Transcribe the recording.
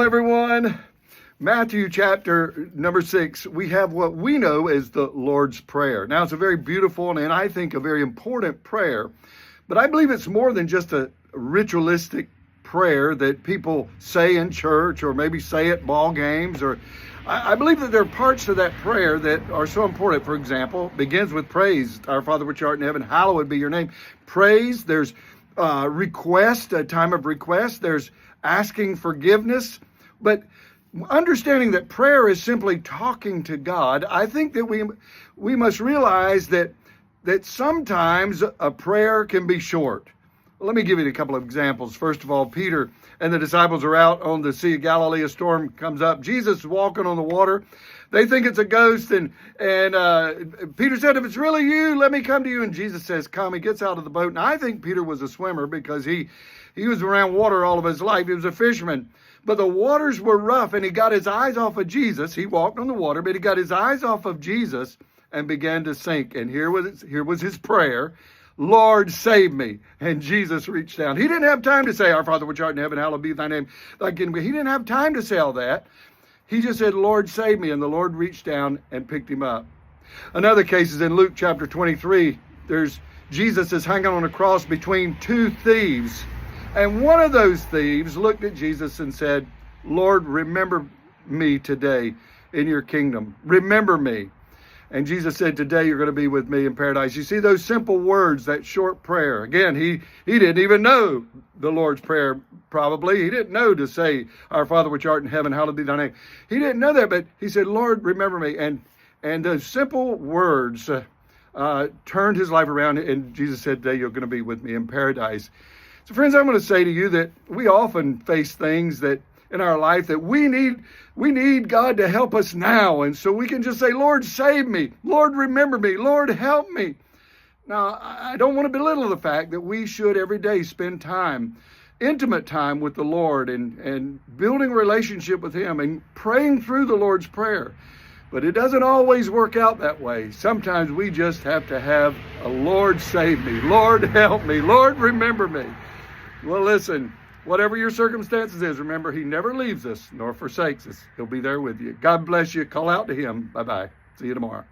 everyone. Matthew chapter number 6, we have what we know as the Lord's Prayer. Now, it's a very beautiful and I think a very important prayer, but I believe it's more than just a ritualistic prayer that people say in church or maybe say at ball games. Or I believe that there are parts to that prayer that are so important. For example, begins with praise. Our Father which art in heaven, hallowed be your name. Praise, there's request, a time of request. There's asking forgiveness. But understanding that prayer is simply talking to God, I think that we must realize that sometimes a prayer can be short. Let me give you a couple of examples. First of all, Peter and the disciples are out on the Sea of Galilee. A storm comes up. Jesus is walking on the water. They think it's a ghost. And Peter said, if it's really you, let me come to you. And Jesus says, come. He gets out of the boat. And I think Peter was a swimmer because he was around water all of his life. He was a fisherman. But the waters were rough and he got his eyes off of Jesus. He walked on the water, but he got his eyes off of Jesus and began to sink. And here was his prayer. Lord, save me. And Jesus reached down. He didn't have time to say, our Father which art in heaven, hallowed be thy name. He didn't have time to say all that. He just said, Lord, save me. And the Lord reached down and picked him up. Another case is in Luke chapter 23. Jesus is hanging on a cross between two thieves. And one of those thieves looked at Jesus and said, Lord, remember me today in your kingdom. Remember me. And Jesus said, today you're going to be with me in paradise. You see those simple words, that short prayer. Again, he didn't even know the Lord's Prayer, probably. He didn't know to say, our Father which art in heaven, hallowed be thy name. He didn't know that, but he said, Lord, remember me. And those simple words turned his life around. And Jesus said, today you're going to be with me in paradise. So friends, I'm going to say to you that we often face things that in our life that we need God to help us now. And so we can just say, Lord, save me. Lord, remember me. Lord, help me. Now, I don't want to belittle the fact that we should every day spend time, intimate time with the Lord and building a relationship with him and praying through the Lord's Prayer. But it doesn't always work out that way. Sometimes we just have to have a Lord, save me. Lord, help me. Lord, remember me. Well, listen. Whatever your circumstances is, remember, he never leaves us nor forsakes us. He'll be there with you. God bless you. Call out to him. Bye-bye. See you tomorrow.